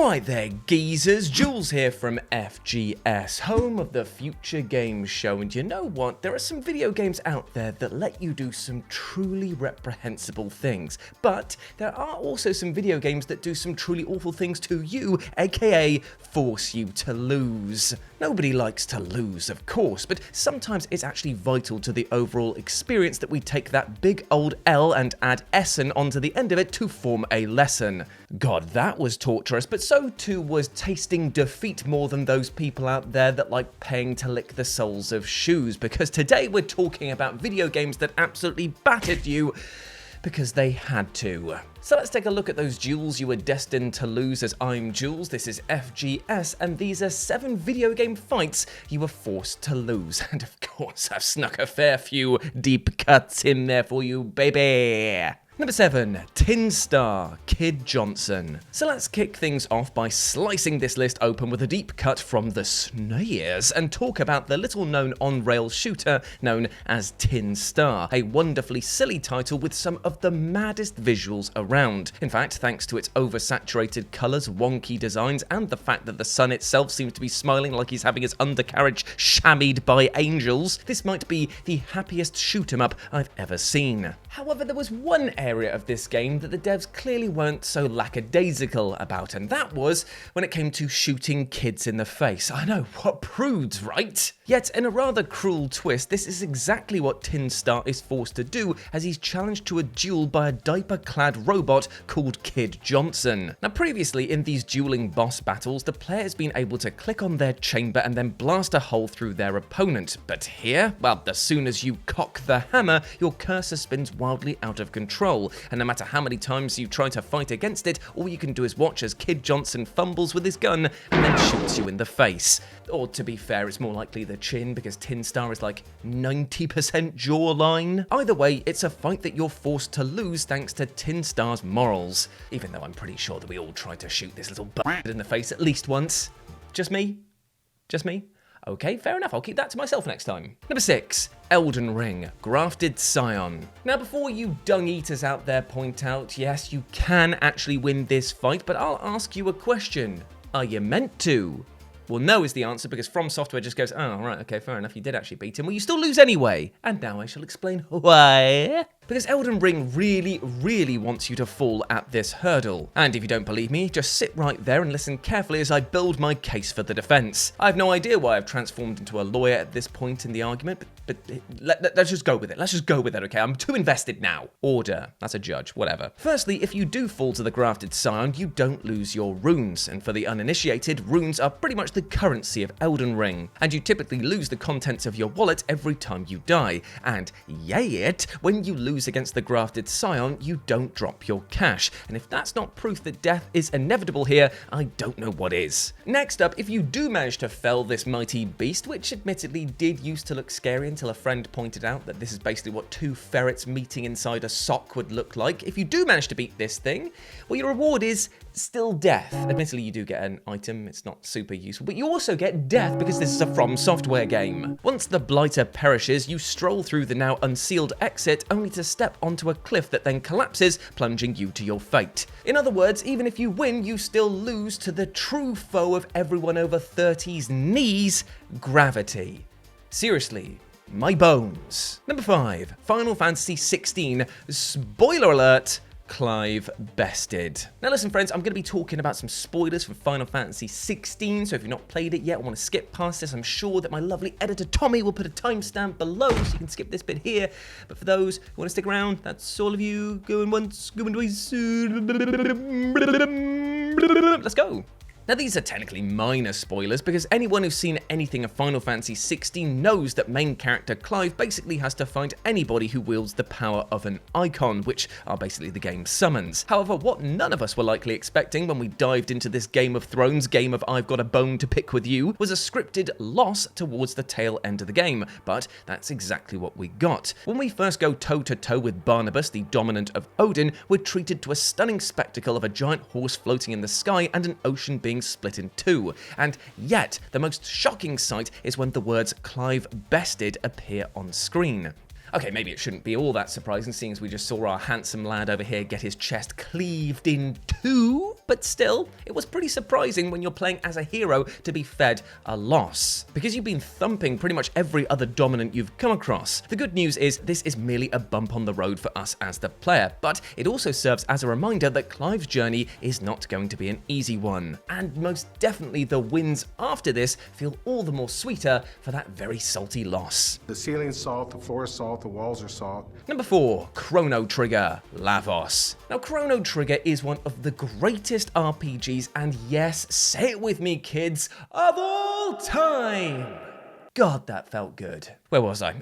Alright there, geezers, Jules here from FGS, home of the Future Games Show, and you know what? There are some video games out there that let you do some truly reprehensible things, but there are also some video games that do some truly awful things to you, aka force you to lose. Nobody likes to lose, of course, but sometimes it's actually vital to the overall experience that we take that big old L and add Essen onto the end of it to form a lesson. God, that was torturous, but so too was tasting defeat more than those people out there that like paying to lick the soles of shoes, because today we're talking about video games that absolutely battered you because they had to. So let's take a look at those duels you were destined to lose, as I'm Jules, this is FGS, and these are 7 video game fights you were forced to lose. And of course, I've snuck a fair few deep cuts in there for you, baby. Number 7, Tin Star, Kid Johnson. So let's kick things off by slicing this list open with a deep cut from the SNES and talk about the little-known on-rail shooter known as Tin Star, a wonderfully silly title with some of the maddest visuals around. In fact, thanks to its oversaturated colours, wonky designs, and the fact that the sun itself seems to be smiling like he's having his undercarriage shammied by angels, this might be the happiest shoot-'em-up I've ever seen. However, there was one area of this game that the devs clearly weren't so lackadaisical about, and that was when it came to shooting kids in the face. I know, what prudes, right? Yet, in a rather cruel twist, this is exactly what Tin Star is forced to do, as he's challenged to a duel by a diaper-clad robot called Kid Johnson. Now, previously in these dueling boss battles, the player has been able to click on their chamber and then blast a hole through their opponent. But here, well, as soon as you cock the hammer, your cursor spins wildly out of control, and no matter how many times you try to fight against it, all you can do is watch as Kid Johnson fumbles with his gun and then shoots you in the face. Or to be fair, it's more likely the chin, because Tin Star is like 90% jawline. Either way, it's a fight that you're forced to lose thanks to Tin Star's morals, even though I'm pretty sure that we all tried to shoot this little bastard in the face at least once. Just me? Just me? Okay, fair enough, I'll keep that to myself next time. Number 6, Elden Ring, Grafted Scion. Now, before you dung-eaters out there point out, yes, you can actually win this fight, but I'll ask you a question. Are you meant to? Well, no is the answer, because From Software just goes, oh, right, okay, fair enough, you did actually beat him. Well, you still lose anyway. And now I shall explain why. Because Elden Ring really wants you to fall at this hurdle. And if you don't believe me, just sit right there and listen carefully as I build my case for the defense. I have no idea why I've transformed into a lawyer at this point in the argument, but let's just go with it. Let's just go with it, okay? I'm too invested now. Order. That's a judge. Whatever. Firstly, if you do fall to the Grafted Scion, you don't lose your runes. And for the uninitiated, runes are pretty much the currency of Elden Ring. And you typically lose the contents of your wallet every time you die. And yet, when you lose against the Grafted Scion, you don't drop your cash. And if that's not proof that death is inevitable here, I don't know what is. Next up, if you do manage to fell this mighty beast, which admittedly did used to look scary until a friend pointed out that this is basically what 2 ferrets meeting inside a sock would look like. If you do manage to beat this thing, well, your reward is still death. Admittedly, you do get an item, it's not super useful, but you also get death because this is a From Software game. Once the blighter perishes, you stroll through the now unsealed exit only to step onto a cliff that then collapses, plunging you to your fate. In other words, even if you win, you still lose to the true foe of everyone over 30's knees, gravity. Seriously. My bones. Number 5, Final Fantasy XVI, spoiler alert, Clive bested. Now listen friends, I'm going to be talking about some spoilers from Final Fantasy XVI, so if you've not played it yet or want to skip past this, I'm sure that my lovely editor Tommy will put a timestamp below so you can skip this bit here. But for those who want to stick around, that's all of you. Going once, going twice. Let's go. Now these are technically minor spoilers, because anyone who's seen anything of Final Fantasy XVI knows that main character Clive basically has to find anybody who wields the power of an icon, which are basically the game's summons. However, what none of us were likely expecting when we dived into this Game of Thrones game of I've got a bone to pick with you was a scripted loss towards the tail end of the game, but that's exactly what we got. When we first go toe-to-toe with Barnabas, the dominant of Odin, we're treated to a stunning spectacle of a giant horse floating in the sky and an ocean being split in 2, and yet the most shocking sight is when the words Clive bested appear on screen. Okay, maybe it shouldn't be all that surprising, seeing as we just saw our handsome lad over here get his chest cleaved in two, but still, it was pretty surprising when you're playing as a hero to be fed a loss, because you've been thumping pretty much every other dominant you've come across. The good news is this is merely a bump on the road for us as the player, but it also serves as a reminder that Clive's journey is not going to be an easy one, and most definitely the wins after this feel all the more sweeter for that very salty loss. The ceiling's salt, the floor is salt, the walls are salt. Number 4, Chrono Trigger, Lavos. Now, Chrono Trigger is one of the greatest RPGs, and yes, say it with me, kids, of all time. God, that felt good. Where was I?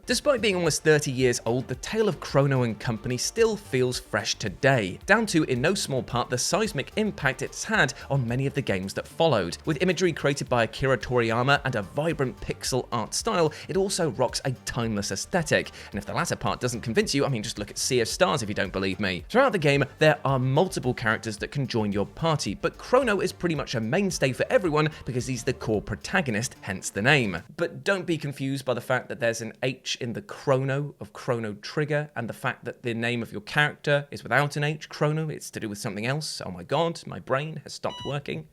Despite being almost 30 years old, the tale of Chrono and company still feels fresh today, down to, in no small part, the seismic impact it's had on many of the games that followed. With imagery created by Akira Toriyama and a vibrant pixel art style, it also rocks a timeless aesthetic. And if the latter part doesn't convince you, I mean, just look at Sea of Stars if you don't believe me. Throughout the game, there are multiple characters that can join your party, but Chrono is pretty much a mainstay for everyone because he's the core protagonist, hence the name. But don't be confused by the fact that there's an H in the Chrono of Chrono Trigger, and the fact that the name of your character is without an H, Chrono, it's to do with something else. Oh my god, my brain has stopped working.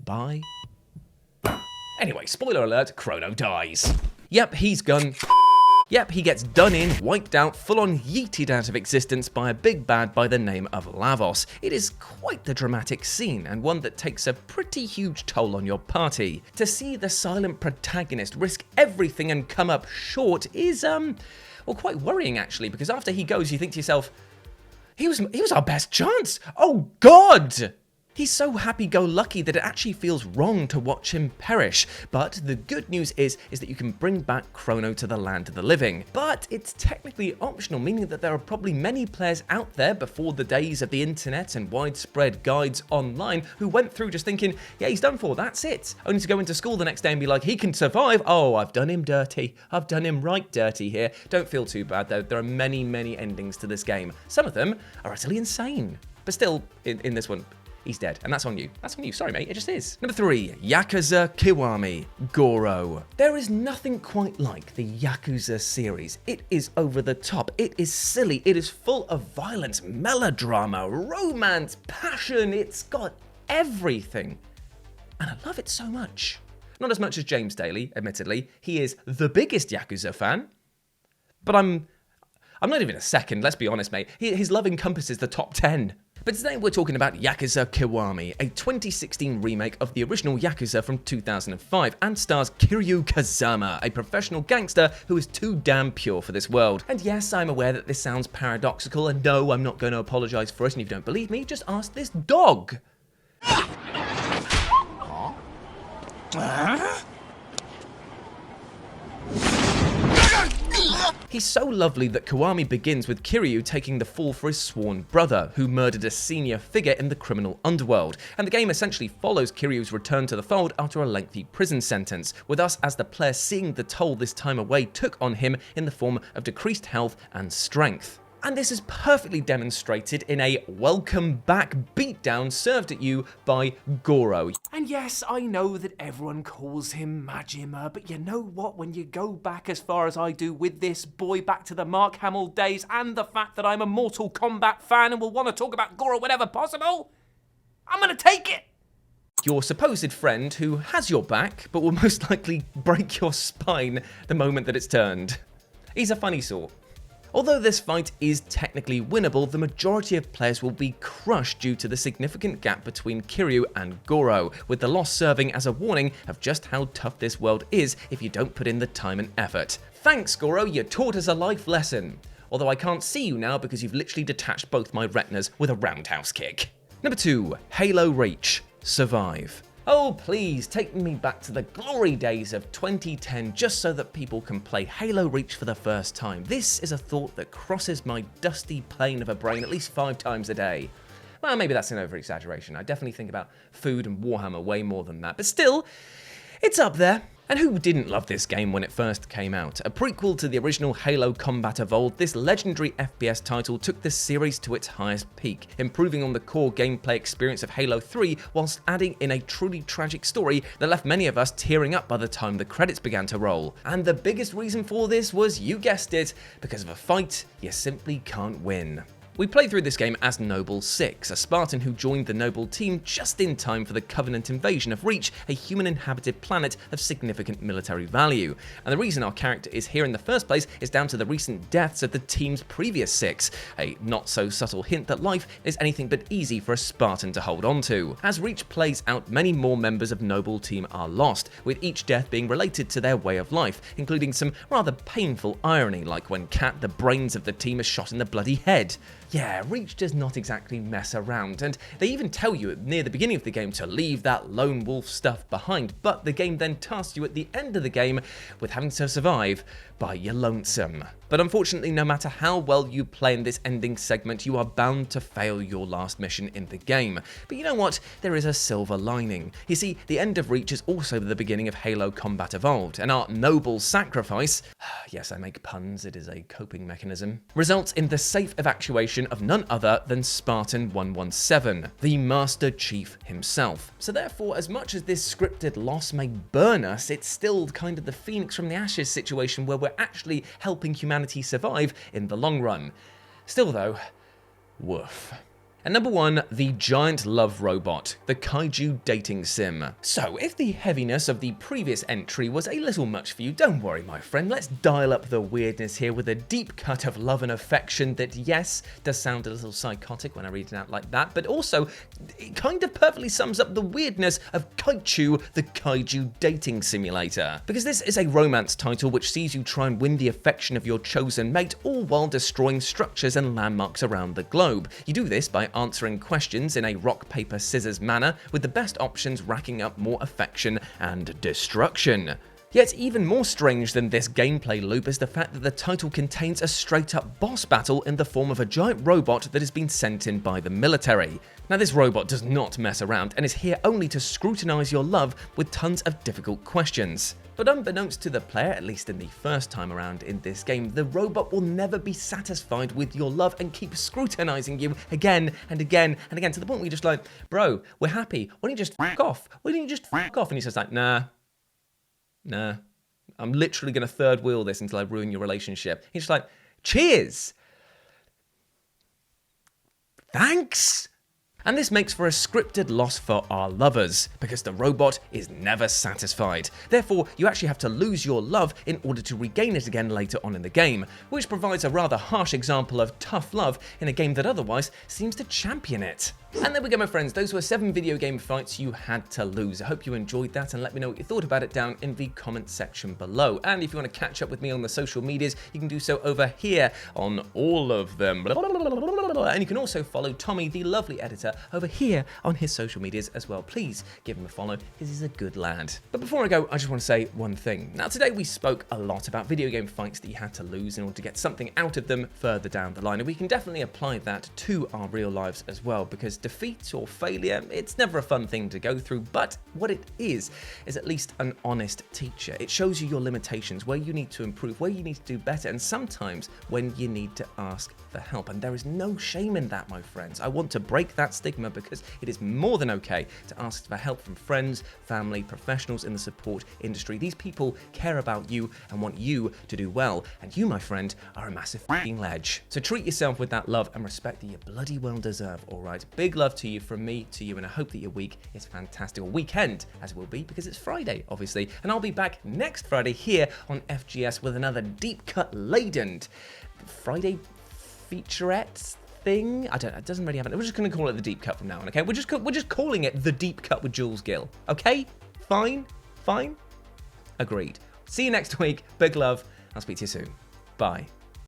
Bye. Anyway, spoiler alert, Chrono dies. Yep, he's gone. Yep, he gets done in, wiped out, full-on yeeted out of existence by a big bad by the name of Lavos. It is quite the dramatic scene, and one that takes a pretty huge toll on your party. To see the silent protagonist risk everything and come up short is, well, quite worrying actually, because after he goes, you think to yourself, he was our best chance! Oh God! He's so happy-go-lucky that it actually feels wrong to watch him perish. But the good news is that you can bring back Chrono to the land of the living. But it's technically optional, meaning that there are probably many players out there before the days of the internet and widespread guides online who went through just thinking, yeah, he's done for, that's it. Only to go into school the next day and be like, he can survive. Oh, I've done him dirty. I've done him right dirty here. Don't feel too bad though. There are many, many endings to this game. Some of them are utterly insane. But still, in this one, he's dead, and that's on you. That's on you. Sorry, mate, it just is. Number 3, Yakuza Kiwami, Goro. There is nothing quite like the Yakuza series. It is over the top. It is silly. It is full of violence, melodrama, romance, passion. It's got everything. And I love it so much. Not as much as James Daly, admittedly. He is the biggest Yakuza fan. But I'm not even a second, let's be honest, mate. His love encompasses the top 10. But today we're talking about Yakuza Kiwami, a 2016 remake of the original Yakuza from 2005, and stars Kiryu Kazama, a professional gangster who is too damn pure for this world. And yes, I'm aware that this sounds paradoxical, and no, I'm not going to apologise for it, and if you don't believe me, just ask this dog. He's so lovely that Kiwami begins with Kiryu taking the fall for his sworn brother, who murdered a senior figure in the criminal underworld, and the game essentially follows Kiryu's return to the fold after a lengthy prison sentence, with us as the player seeing the toll this time away took on him in the form of decreased health and strength. And this is perfectly demonstrated in a welcome back beatdown served at you by Goro. And yes, I know that everyone calls him Majima, but you know what? When you go back as far as I do with this boy back to the Mark Hamill days and the fact that I'm a Mortal Kombat fan and will want to talk about Goro whenever possible, I'm gonna take it. Your supposed friend who has your back, but will most likely break your spine the moment that it's turned. He's a funny sort. Although this fight is technically winnable, the majority of players will be crushed due to the significant gap between Kiryu and Goro, with the loss serving as a warning of just how tough this world is if you don't put in the time and effort. Thanks, Goro, you taught us a life lesson. Although I can't see you now because you've literally detached both my retinas with a roundhouse kick. Number 2, Halo Reach, Survive. Oh, please, take me back to the glory days of 2010 just so that people can play Halo Reach for the first time. This is a thought that crosses my dusty plane of a brain at least 5 times a day. Well, maybe that's an over-exaggeration. I definitely think about food and Warhammer way more than that. But still, It's up there. And who didn't love this game when it first came out? A prequel to the original Halo Combat Evolved, this legendary FPS title took the series to its highest peak, improving on the core gameplay experience of Halo 3 whilst adding in a truly tragic story that left many of us tearing up by the time the credits began to roll. And the biggest reason for this was, you guessed it, because of a fight you simply can't win. We played through this game as Noble 6, a Spartan who joined the Noble team just in time for the Covenant invasion of Reach, a human-inhabited planet of significant military value. And the reason our character is here in the first place is down to the recent deaths of the team's previous 6, a not-so-subtle hint that life is anything but easy for a Spartan to hold on to. As Reach plays out, many more members of Noble team are lost, with each death being related to their way of life, including some rather painful irony, like when Kat, the brains of the team, is shot in the bloody head. Yeah, Reach does not exactly mess around, and they even tell you near the beginning of the game to leave that lone wolf stuff behind, but the game then tasks you at the end of the game with having to survive by your lonesome. But unfortunately, no matter how well you play in this ending segment, you are bound to fail your last mission in the game. But you know what? There is a silver lining. You see, the end of Reach is also the beginning of Halo Combat Evolved, and our noble sacrifice, yes, I make puns, it is a coping mechanism, results in the safe evacuation of none other than Spartan 117, the Master Chief himself. So therefore, as much as this scripted loss may burn us, it's still kind of the phoenix from the ashes situation where we're actually helping humanity survive in the long run. Still though, woof. And number 1, the giant love robot, the Kaiju dating sim. So, if the heaviness of the previous entry was a little much for you, don't worry my friend, let's dial up the weirdness here with a deep cut of love and affection that, yes, does sound a little psychotic when I read it out like that, but also, it kind of perfectly sums up the weirdness of Kaichu, the Kaiju dating simulator. Because this is a romance title which sees you try and win the affection of your chosen mate, all while destroying structures and landmarks around the globe. You do this by answering questions in a rock, paper, scissors manner, with the best options racking up more affection and destruction. Yet even more strange than this gameplay loop is the fact that the title contains a straight-up boss battle in the form of a giant robot that has been sent in by the military. Now this robot does not mess around and is here only to scrutinize your love with tons of difficult questions. But unbeknownst to the player, at least in the first time around in this game, the robot will never be satisfied with your love and keep scrutinizing you again and again and again, to the point where you're just like, bro, we're happy, why don't you just fuck off? Why don't you just fuck off? And he's just like, nah, I'm literally gonna third wheel this until I ruin your relationship. He's just like, cheers! Thanks! And this makes for a scripted loss for our lovers, because the robot is never satisfied. Therefore, you actually have to lose your love in order to regain it again later on in the game, which provides a rather harsh example of tough love in a game that otherwise seems to champion it. And there we go, my friends, those were 7 video game fights you had to lose. I hope you enjoyed that, and let me know what you thought about it down in the comment section below. And if you want to catch up with me on the social medias, you can do so over here on all of them. And you can also follow Tommy, the lovely editor, over here on his social medias as well. Please give him a follow, because he's a good lad. But before I go, I just want to say one thing. Now, today we spoke a lot about video game fights that you had to lose in order to get something out of them further down the line. And we can definitely apply that to our real lives as well, because defeat or failure, it's never a fun thing to go through, but what it is at least an honest teacher. It shows you your limitations, where you need to improve, where you need to do better, and sometimes when you need to ask for help. And there is no shame in that, my friends. I want to break that stigma, because it is more than okay to ask for help from friends, family, professionals in the support industry. These people care about you and want you to do well, and you, my friend, are a massive f***ing ledge. So treat yourself with that love and respect that you bloody well deserve, alright? Big love to you from me to you, and I hope that your week is fantastic, or weekend, as it will be, because it's Friday, obviously, and I'll be back next Friday here on FGS with another deep cut laden Friday featurette thing. I don't know, it doesn't really happen. We're just going to call it the deep cut from now on, okay? We're just calling it the deep cut with Jules Gill, okay? Fine? Agreed. See you next week. Big love. I'll speak to you soon. Bye.